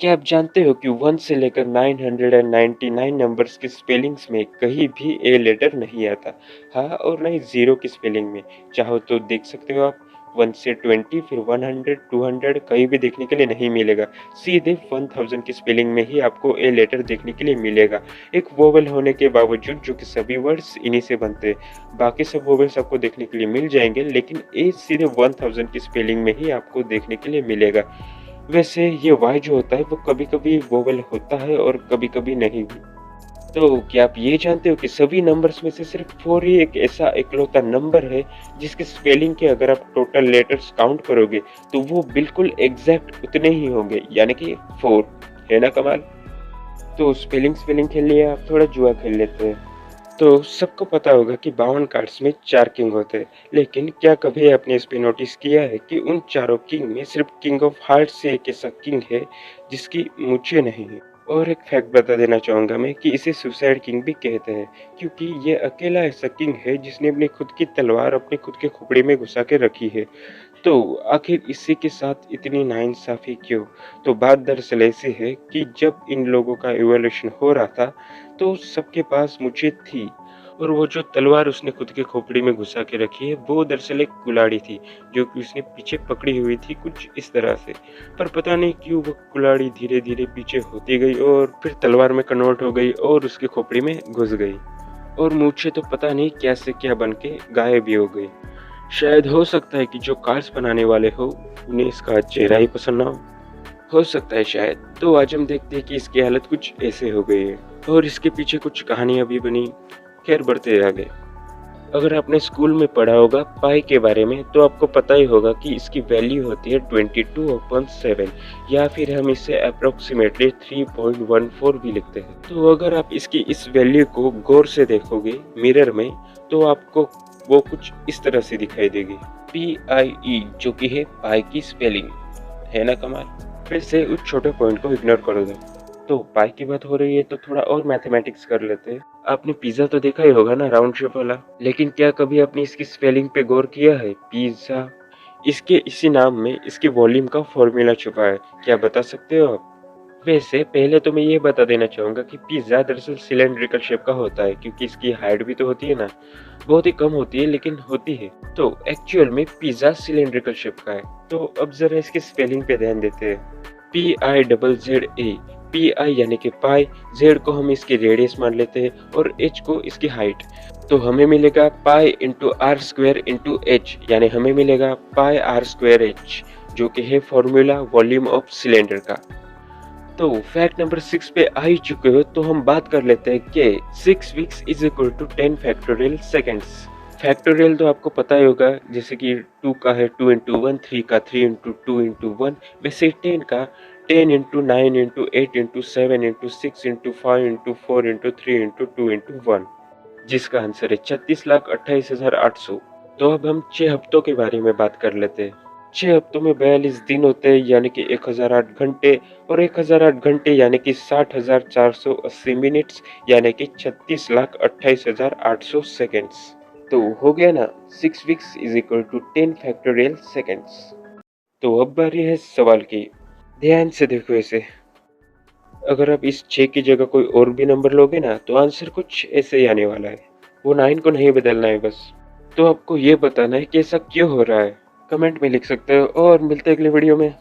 क्या आप जानते हो कि 1 से लेकर 999 नंबर्स की स्पेलिंग्स में कहीं भी ए लेटर नहीं आता। हाँ, और ना ही 0 की स्पेलिंग में। चाहो तो देख सकते हो आप 1 से 20 फिर 100, 200 कहीं भी देखने के लिए नहीं मिलेगा। सीधे 1000 की स्पेलिंग में ही आपको ए लेटर देखने के लिए मिलेगा। एक वोवेल होने के बावजूद जो कि सभी वर्ड्स इन्हीं से बनते हैं। बाकी सब वोवेल्स आपको देखने के लिए मिल जाएँगे लेकिन ए सीधे 1000 की स्पेलिंग में ही आपको देखने के लिए मिलेगा। वैसे ये वाई जो होता है वो कभी-कभी वोवेल होता है और कभी-कभी नहीं भी। तो क्या आप ये जानते हो कि सभी नंबर्स में से सिर्फ 4 ही एक ऐसा इकलौता नंबर है जिसके स्पेलिंग के अगर आप टोटल लेटर्स काउंट करोगे तो वो बिल्कुल एग्ज़ैक्ट उतने ही होंगे यानी कि 4। है ना कमाल? तो स्पेलिंग स्पेलिंग खेल लिया, अब थोड़ा जुआ खेल लेते हैं। तो सबको पता होगा कि 52 कार्ड्स में 4 किंग होते हैं, लेकिन क्या कभी आपने इस पे नोटिस किया है कि उन चारों किंग में सिर्फ किंग ऑफ हार्ट्स एक ऐसा किंग है जिसकी मूंछें नहीं है। और एक फैक्ट बता देना चाहूंगा मैं कि इसे सुसाइड किंग भी कहते हैं, क्योंकि ये अकेला ऐसा किंग है जिसने अपनी खुद की तलवार अपने खुद के खोपड़ी में घुसा के रखी है। तो आखिर इसी के साथ इतनी नाइंसाफी क्यों? तो बात दरअसल ऐसी है कि जब इन लोगों का इवोल्यूशन हो रहा था, तो सबके पास मूंछें थी और वो जो तलवार उसने खुद के खोपड़ी में घुसा के रखी है, वो दरअसल एक कुल्हाड़ी थी, जो कि उसने पीछे पकड़ी हुई थी कुछ इस तरह से। पर पता नहीं क्यों वो कुल्हाड़ी धीरे-धीरे पीछे होती गई और फिर तलवार में कन्वर्ट हो गई और उसके खोपड़ी में घुस गई। और मूंछें तो पता नहीं क्या से क्या बन के गायब ही हो गई। शायद हो सकता है कि जो कार्ड्स बनाने वाले हो उन्हें इसका चेहरा ही पसंद ना हो सकता है शायद। तो आज हम देखते हैं कि इसकी हालत कुछ ऐसे हो गई है और इसके पीछे कुछ कहानियां भी बनी। खैर बढ़ते आगे। अगर आपने स्कूल में पढ़ा होगा पाई के बारे में तो आपको पता ही होगा कि इसकी वैल्यू होती है 22/7 या फिर हम इसे अप्रोक्सीमेटली 3.14 भी लिखते हैं। तो अगर आप इसकी इस वैल्यू को गौर से देखोगे मिरर में तो आपको वो कुछ इस तरह से दिखाई देगी, PIE, जो कि है पाई की स्पेलिंग। है ना कमाल? वैसे उस छोटे पॉइंट को इग्नोर कर दो। तो पाई की बात हो रही है तो थोड़ा और मैथमेटिक्स कर लेते हैं। आपने पिज्जा तो देखा ही होगा ना, राउंड शेप वाला, लेकिन क्या कभी आपने इसकी स्पेलिंग पे गौर किया है? पिज्जा। इसके इसी नाम में इसके वॉल्यूम का फॉर्मूला छुपा है। क्या बता सकते हो आप? वैसे पहले तो मैं ये बता देना चाहूंगा कि पिज्जा दरअसल सिलेंड्रिकल शेप का होता है, क्योंकि इसकी हाइट भी तो होती है ना, बहुत ही कम होती है लेकिन होती है। तो एक्चुअल में पिज्जा सिलेंड्रिकल शेप का है। तो अब जरा इसके स्पेलिंग पे ध्यान देते हैं। PIZZA। पी आई यानी कि पाई, जेड को हम इसकी रेडियस मान लेते हैं और एच को इसकी हाइट। तो हमें मिलेगा pi into R square into H, यानी हमें मिलेगा पाई आर स्क्वायर एच, जो कि है फॉर्मूला वॉल्यूम ऑफ सिलेंडर का। तो फैक्ट नंबर 6 पे आ ही चुके हो तो हम बात कर लेते हैं कि 6 weeks is equal to 10 factorial seconds. Factorial तो आपको पता ही होगा, जैसे कि 2 का है 2 इंटू 1, 3 का 3 इंटू 2 इंटू 1, वैसे 10 का 10 into 9 into 8 into 7 into 6 into 5 into 4 into 3 into 2 into 1, जिसका आंसर है 36,28,800। तो अब हम 6 हफ्तों के बारे में बात कर लेते हैं। 6 हफ्तों में 42 दिन होते हैं यानी कि 1008 घंटे, और 1008 घंटे यानी कि 60,480 मिनट्स, यानी कि 36,28,800 सेकेंड्स। तो हो गया ना, 6 weeks is equal to 10 factorial seconds. तो अब बारी है सवाल की। ध्यान से देखो इसे। अगर आप इस 6 की जगह कोई और भी नंबर लोगे ना तो आंसर कुछ ऐसे ही आने वाला है। वो 9 को नहीं बदलना है बस। तो आपको ये बताना है कि ऐसा क्यों हो रहा है। कमेंट में लिख सकते हो और मिलते हैं अगले वीडियो में।